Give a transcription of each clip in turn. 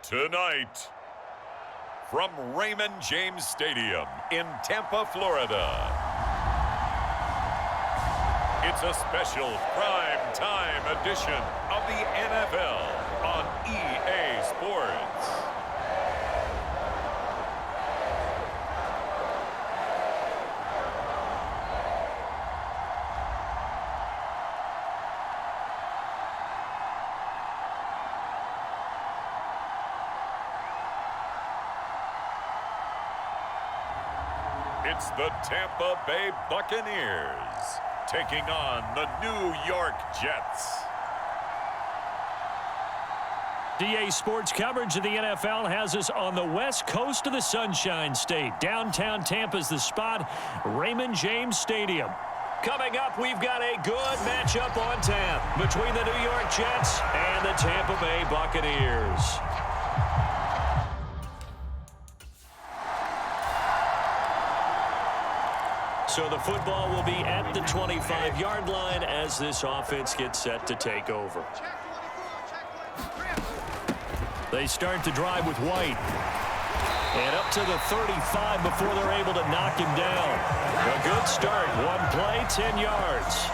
Tonight, from Raymond James Stadium in Tampa, Florida, it's a special prime time edition of the NFL on EA Sports. It's the Tampa Bay Buccaneers taking on the New York Jets. EA Sports coverage of the NFL has us on the west coast of the Sunshine State. Downtown Tampa's the spot, Raymond James Stadium. Coming up, we've got a good matchup on tap between the New York Jets and the Tampa Bay Buccaneers. So the football will be at the 25-yard line as this offense gets set to take over. They start the drive with White. And up to the 35 before they're able to knock him down. A good start. One play, 10 yards.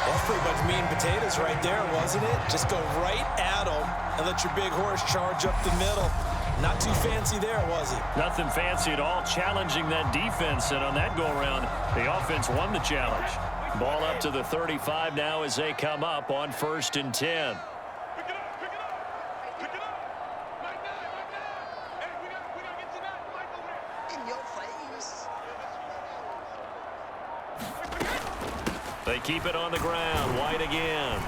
That's pretty much meat and potatoes right there, wasn't it? Just go right at them and let your big horse charge up the middle. Not too fancy there, was it? Nothing fancy at all, challenging that defense. And on that go-around, the offense won the challenge. Ball up to the 35 now as they come up on 1st and 10. They keep it on the ground. White again.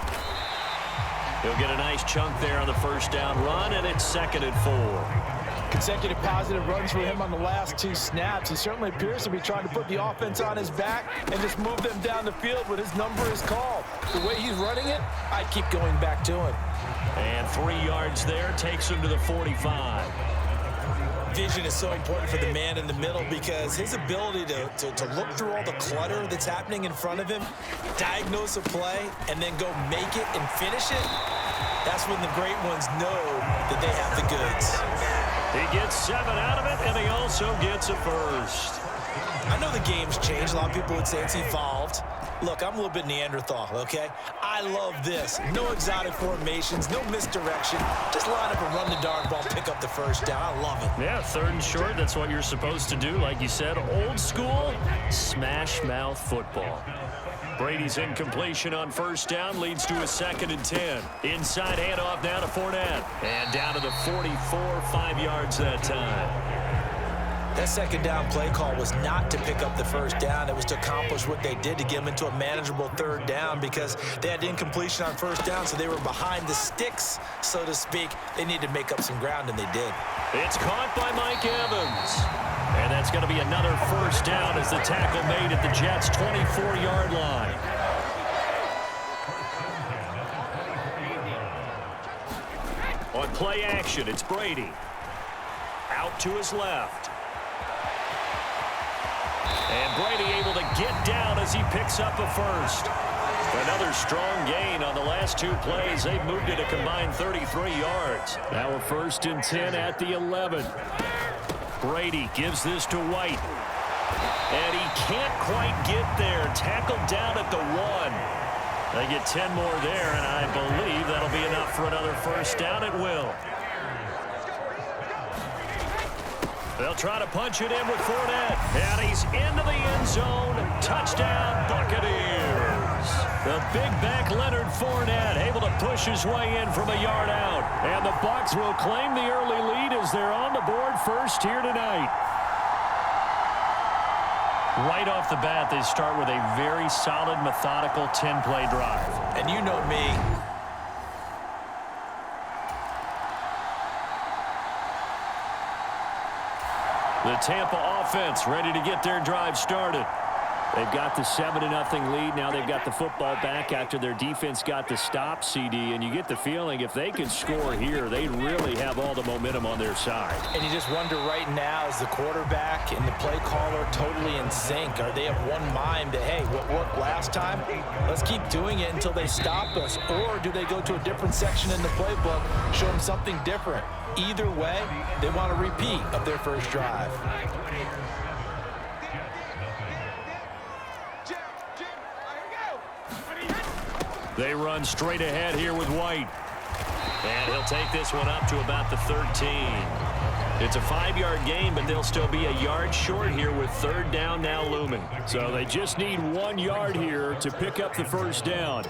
He'll get a nice chunk there on the first down run, and it's 2nd and 4. Consecutive positive runs for him on the last 2 snaps. He certainly appears to be trying to put the offense on his back and just move them down the field when his number is called. The way he's running it, I keep going back to him. And 3 yards there takes him to the 45. Vision is so important for the man in the middle because his ability to look through all the clutter that's happening in front of him, diagnose a play, and then go make it and finish it, that's when the great ones know that they have the goods. He gets 7 out of it, and he also gets a first. I know the game's changed. A lot of people would say it's evolved. Look, I'm a little bit Neanderthal, okay? I love this. No exotic formations, no misdirection. Just line up and run the darn ball, pick up the first down. I love it. Yeah, 3rd and short, that's what you're supposed to do. Like you said, old school, smash mouth football. Brady's incompletion on 1st down leads to a 2nd and 10. Inside handoff now to Fournette. And down to the 44, 5 yards that time. That 2nd down play call was not to pick up the 1st down. It was to accomplish what they did to get them into a manageable 3rd down because they had incompletion on 1st down, so they were behind the sticks, so to speak. They needed to make up some ground, and they did. It's caught by Mike Evans. And that's going to be another 1st down as the tackle made at the Jets' 24-yard line. On play action, it's Brady. Out to his left. And Brady able to get down as he picks up a first. Another strong gain on the last 2 plays. They've moved it a combined 33 yards. Now a 1st and 10 at the 11. Brady gives this to White. And he can't quite get there. Tackled down at the 1. They get 10 more there, and I believe that'll be enough for another 1st down. It will. They'll try to punch it in with Fournette. And he's into the end zone. Touchdown, Buccaneers. The big back Leonard Fournette able to push his way in from a yard out. And the Bucs will claim the early lead as they're on the board first here tonight. Right off the bat, they start with a very solid, methodical 10-play drive. And you know me. The Tampa offense ready to get their drive started. They've got the 7-0 lead. Now they've got the football back after their defense got the stop, CD. And you get the feeling if they can score here, they really have all the momentum on their side. And you just wonder right now, is the quarterback and the play caller totally in sync? Are they of one mind that, hey, what worked last time, let's keep doing it until they stop us? Or do they go to a different section in the playbook, show them something different? Either way, they want a repeat of their first drive. They run straight ahead here with White. And he'll take this one up to about the 13. It's a 5-yard gain, but they'll still be a yard short here with 3rd down now looming. So they just need 1 yard here to pick up the first down.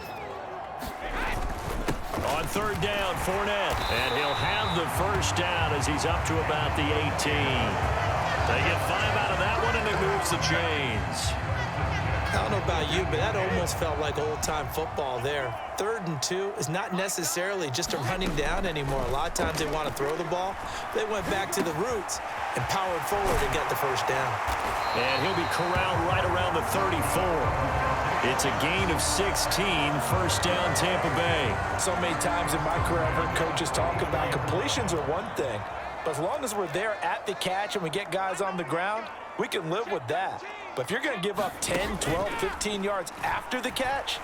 On 3rd down, Fournette. And he'll have the first down as he's up to about the 18. They get 5 out of that one, and it moves the chains. I don't know about you, but that almost felt like old-time football there. 3rd and 2 is not necessarily just a running down anymore. A lot of times they want to throw the ball. They went back to the roots and powered forward and got the first down. And he'll be corralled right around the 34. It's a gain of 16, first down Tampa Bay. So many times in my career I've heard coaches talk about completions are one thing, but as long as we're there at the catch and we get guys on the ground, we can live with that. But if you're going to give up 10, 12, 15 yards after the catch,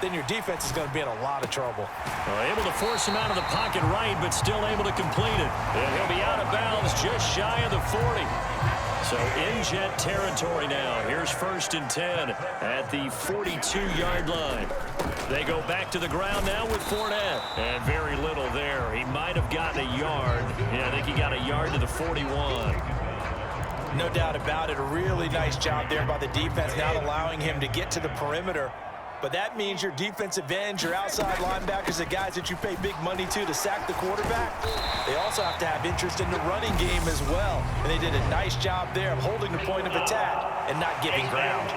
then your defense is going to be in a lot of trouble. Able to force him out of the pocket right, but still able to complete it. And he'll be out of bounds just shy of the 40. So in jet territory now. Here's 1st and 10 at the 42-yard line. They go back to the ground now with Fournette. And very little there. He might have gotten a yard. Yeah, I think he got a yard to the 41. No doubt about it. A really nice job there by the defense, not allowing him to get to the perimeter. But that means your defensive ends, your outside linebackers, the guys that you pay big money to sack the quarterback, they also have to have interest in the running game as well. And they did a nice job there of holding the point of attack and not giving ground.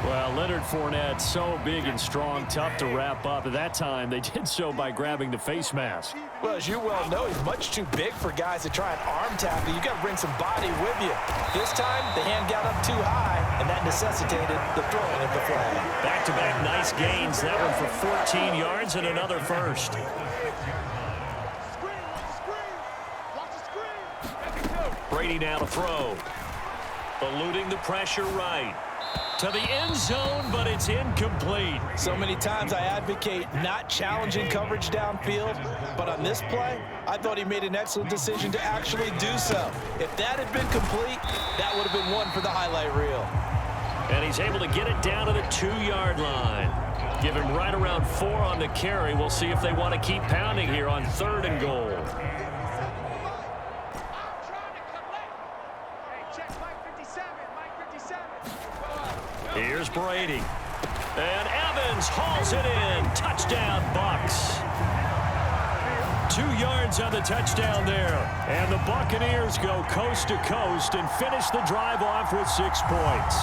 Well, Leonard Fournette, so big and strong, tough to wrap up. At that time, they did so by grabbing the face mask. Well, as you well know, he's much too big for guys to try and arm tackle. You got to bring some body with you. This time, the hand got up too high, and that necessitated the throwing of the flag. Back-to-back nice gains. That one for 14 yards and another first. Brady now to throw. Eluding the pressure right. To the end zone, but it's incomplete. So many times I advocate not challenging coverage downfield, but on this play, I thought he made an excellent decision to actually do so. If that had been complete, that would have been one for the highlight reel. And he's able to get it down to the 2-yard line. Give him right around 4 on the carry. We'll see if they want to keep pounding here on 3rd and goal. Here's Brady. And Evans hauls it in. Touchdown, Bucs. 2 yards on the touchdown there. And the Buccaneers go coast to coast and finish the drive off with 6 points.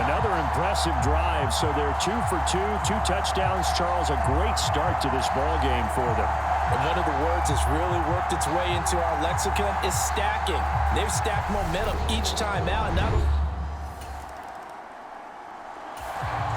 Another impressive drive. So they're 2 for 2, 2 touchdowns. Charles, a great start to this ball game for them. And one of the words that's really worked its way into our lexicon is stacking. They've stacked momentum each time out. And not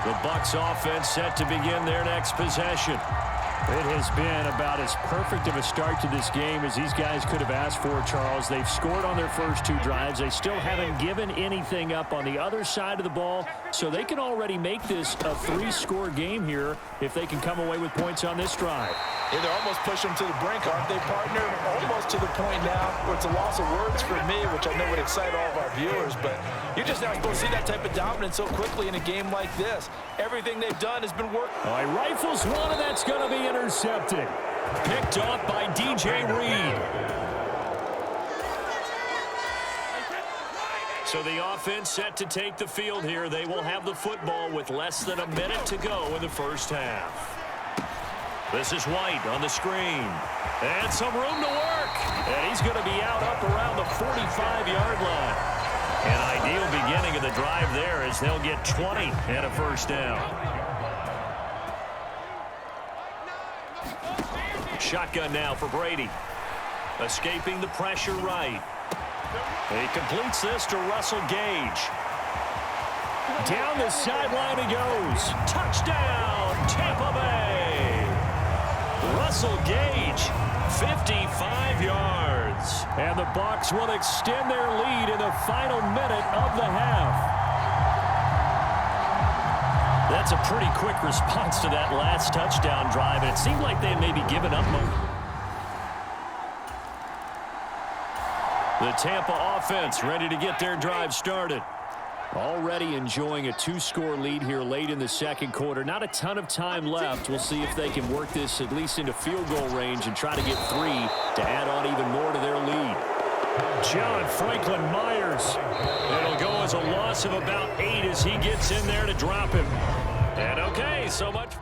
the Bucs offense set to begin their next possession. It has been about as perfect of a start to this game as these guys could have asked for, Charles. They've scored on their first 2 drives. They still haven't given anything up on the other side of the ball, so they can already make this a 3-score game here if they can come away with points on this drive. Yeah, they're almost pushing them to the brink, aren't they, partner? Almost to the point now where it's a loss of words for me, which I know would excite all of our viewers, but you're just not supposed to see that type of dominance so quickly in a game like this. Everything they've done has been working. All right, rifles one, and that's going to be intercepted. Picked off by DJ Reed. So the offense set to take the field here. They will have the football with less than a minute to go in the first half. This is White on the screen. And some room to work. And he's going to be out up around the 45-yard line. An ideal beginning of the drive there as they'll get 20 and a first down. Shotgun now for Brady. Escaping the pressure right. He completes this to Russell Gage. Down the sideline he goes. Touchdown, Tampa Bay. Russell Gage, 55 yards. And the Bucs will extend their lead in the final minute of the half. That's a pretty quick response to that last touchdown drive, and it seemed like they had maybe given up momentum. The Tampa offense ready to get their drive started. Already enjoying a 2-score lead here late in the second quarter. Not a ton of time left. We'll see if they can work this at least into field goal range and try to get 3 to add on even more to their lead. John Franklin Myers. It'll go as a loss of about 8 as he gets in there to drop him. And okay, so much.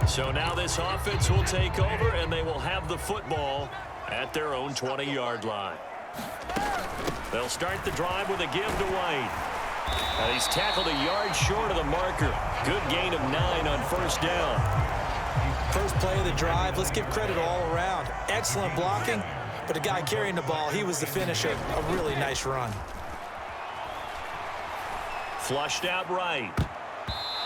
So now this offense will take over, and they will have the football at their own 20-yard line. They'll start the drive with a give to White. And he's tackled a yard short of the marker. Good gain of 9 on first down. First play of the drive, let's give credit all around. Excellent blocking, but the guy carrying the ball, he was the finisher. A really nice run. Flushed out right.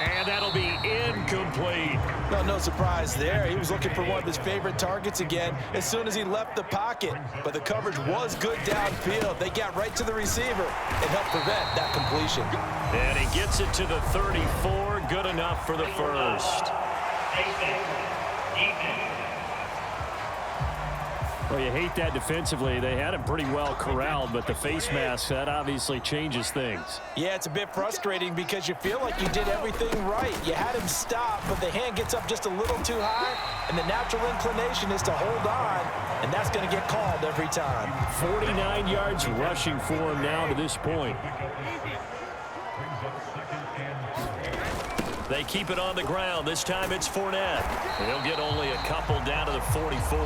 And that'll be incomplete. No surprise there. He was looking for one of his favorite targets again as soon as he left the pocket. But the coverage was good downfield. They got right to the receiver and helped prevent that completion. And he gets it to the 34. Good enough for the first. Well, you hate that defensively. They had him pretty well corralled, but the face mask, that obviously changes things. Yeah, it's a bit frustrating because you feel like you did everything right. You had him stop, but the hand gets up just a little too high, and the natural inclination is to hold on, and that's going to get called every time. 49 yards rushing for him now to this point. They keep it on the ground. This time it's Fournette. He'll get only a couple down to the 44.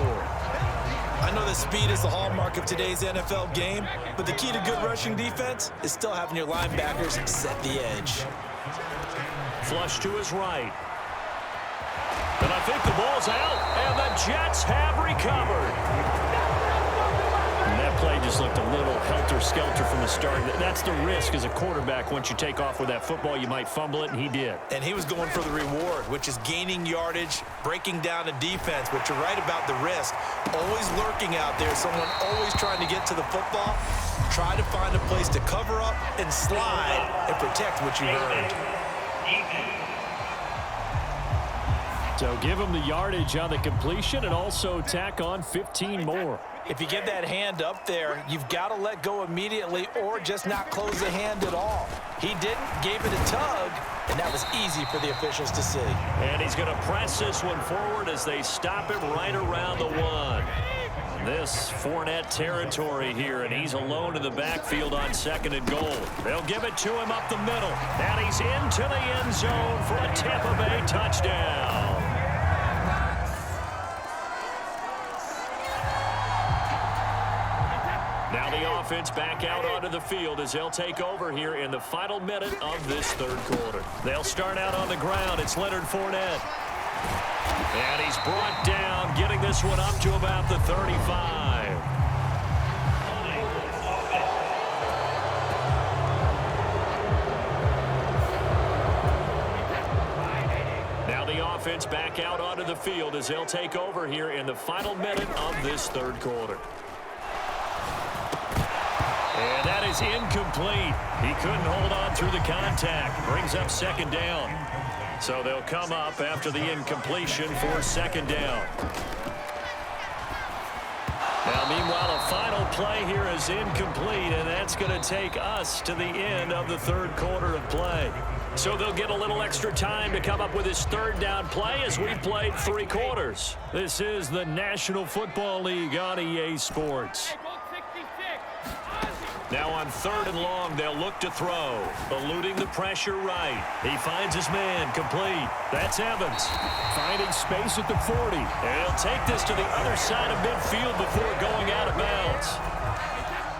I know that speed is the hallmark of today's NFL game, but the key to good rushing defense is still having your linebackers set the edge. Flush to his right. And I think the ball's out, and the Jets have recovered. And that play just looked a little helter-skelter from the start. That's the risk as a quarterback. Once you take off with that football, you might fumble it, and he did. And he was going for the reward, which is gaining yardage, breaking down a defense. But you're right about the risk. Always lurking out there, someone always trying to get to the football. Try to find a place to cover up and slide and protect what you earned. So give him the yardage on the completion and also tack on 15 more. If you get that hand up there, you've got to let go immediately or just not close the hand at all. He didn't, gave it a tug, and that was easy for the officials to see. And he's going to press this one forward as they stop him right around the 1. This Fournette territory here, and he's alone in the backfield on 2nd and goal. They'll give it to him up the middle, and he's into the end zone for a Tampa Bay touchdown. Now the offense back out onto the field as they'll take over here in the final minute of this third quarter. They'll start out on the ground. It's Leonard Fournette. And he's brought down, getting this one up to about the 35. Now the offense back out onto the field as they'll take over here in the final minute of this third quarter. And that is incomplete. He couldn't hold on through the contact. Brings up 2nd down. So they'll come up after the incompletion for 2nd down. Now, meanwhile, a final play here is incomplete, and that's going to take us to the end of the third quarter of play. So they'll get a little extra time to come up with his 3rd down play as we played 3 quarters. This is the National Football League on EA Sports. Now on 3rd and long, they'll look to throw. Eluding the pressure right. He finds his man complete. That's Evans. Finding space at the 40. And he'll take this to the other side of midfield before going out of bounds.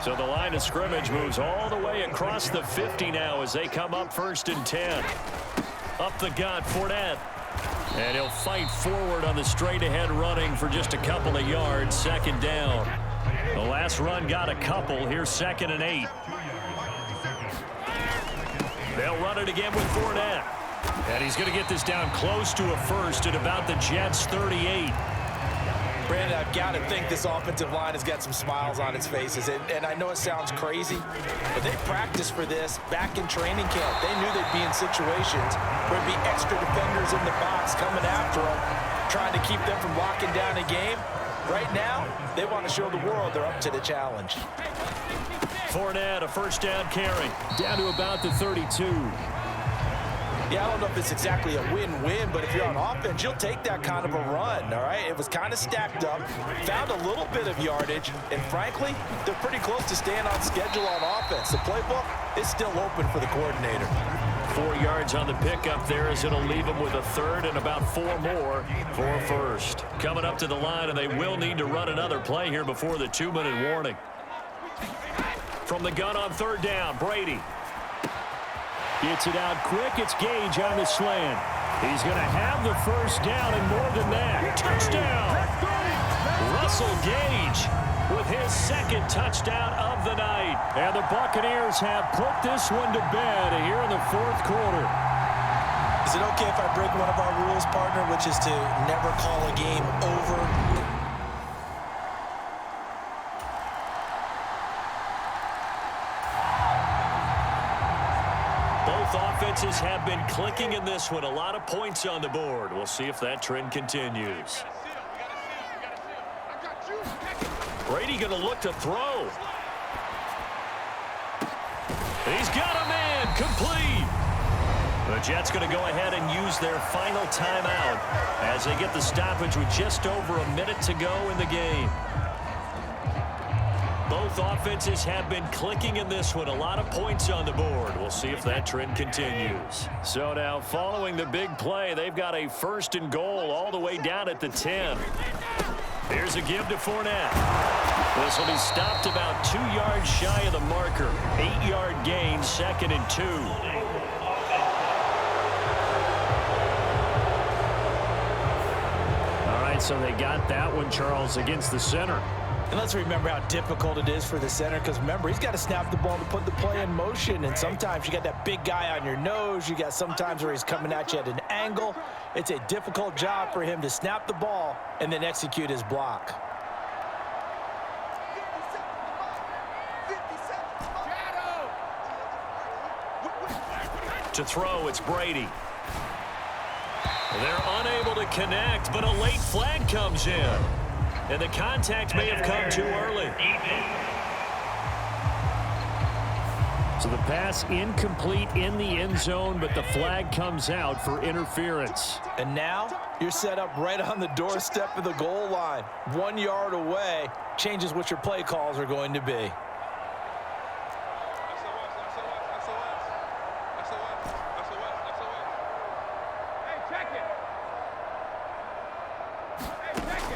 So the line of scrimmage moves all the way across the 50 now as they come up 1st and 10. Up the gut, Fournette. And he'll fight forward on the straight-ahead running for just a couple of yards, second down. The last run got a couple. Here's 2nd and 8. They'll run it again with Fournette. And he's going to get this down close to a first at about the Jets' 38. Brandon, I've got to think this offensive line has got some smiles on its faces. And I know it sounds crazy, but they practiced for this back in training camp. They knew they'd be in situations where there'd be extra defenders in the box coming after them, trying to keep them from locking down a game. Right now, they want to show the world they're up to the challenge. Fournette, a first down carry, down to about the 32. Yeah, I don't know if it's exactly a win-win, but if you're on offense, you'll take that kind of a run, all right? It was kind of stacked up, found a little bit of yardage, and frankly, they're pretty close to staying on schedule on offense. The playbook is still open for the coordinator. 4 yards on the pickup there as it'll leave them with a third and about 4 more for a first. Coming up to the line, and they will need to run another play here before the 2-minute warning. From the gun on 3rd down, Brady. Gets it out quick. It's Gage on the slant. He's going to have the first down and more than that. Touchdown! Russell Gage with his 2nd touchdown of the night. And the Buccaneers have put this one to bed here in the 4th quarter. Is it okay if I break one of our rules, partner, which is to never call a game over? Offenses have been clicking in this one. A lot of points on the board. We'll see if that trend continues. Brady going to look to throw. He's got a man complete. The Jets going to go ahead and use their final timeout as they get the stoppage with just over a minute to go in the game. Both offenses have been clicking in this one. A lot of points on the board. We'll see if that trend continues. So now following the big play, they've got a 1st and goal all the way down at the 10. Here's a give to Fournette. This will be stopped about 2 yards shy of the marker. 8-yard gain, 2nd and 2. All right, so they got that one, Charles, against the center. And let's remember how difficult it is for the center, because remember, he's got to snap the ball to put the play in motion, and sometimes you got that big guy on your nose. You got sometimes where he's coming at you at an angle. It's a difficult job for him to snap the ball and then execute his block. To throw, it's Brady. They're unable to connect, but a late flag comes in. And the contact may have come too early. So the pass incomplete in the end zone, but the flag comes out for interference. And now you're set up right on the doorstep of the goal line. 1 yard away changes what your play calls are going to be.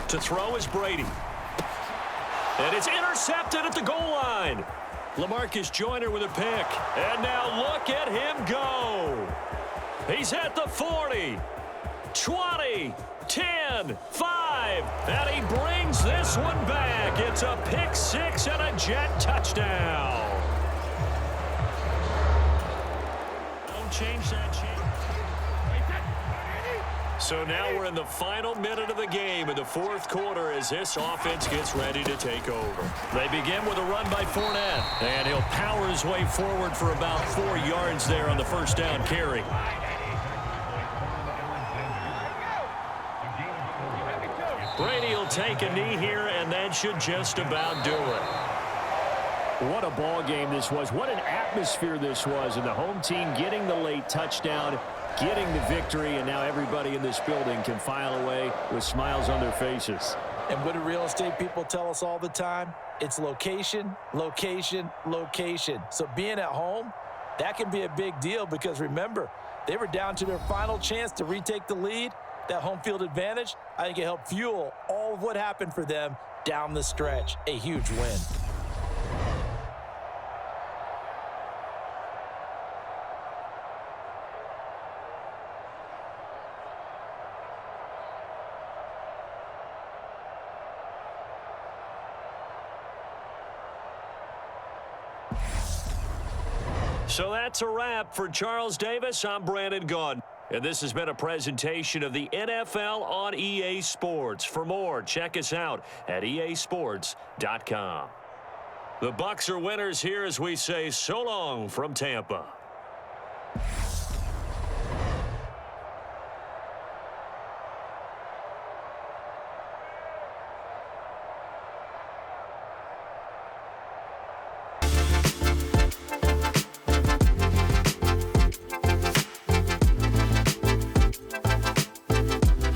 To throw is Brady. And it's intercepted at the goal line. LaMarcus Joyner with a pick. And now look at him go. He's at the 40, 20, 10, 5. And he brings this one back. It's a pick 6 and a Jet touchdown. Don't change that change. So now we're in the final minute of the game in the 4th quarter as this offense gets ready to take over. They begin with a run by Fournette, and he'll power his way forward for about 4 yards there on the 1st down carry. Brady will take a knee here, and that should just about do it. What a ball game this was. What an atmosphere this was, and the home team getting the late touchdown, getting the victory, and now everybody in this building can file away with smiles on their faces. And what do real estate people tell us all the time? It's location, location, location. So being at home, that can be a big deal because remember, they were down to their final chance to retake the lead. That home field advantage, I think it helped fuel all of what happened for them down the stretch. A huge win. So that's a wrap. For Charles Davis, I'm Brandon Gaudin. And this has been a presentation of the NFL on EA Sports. For more, check us out at easports.com. The Bucs are winners here as we say so long from Tampa.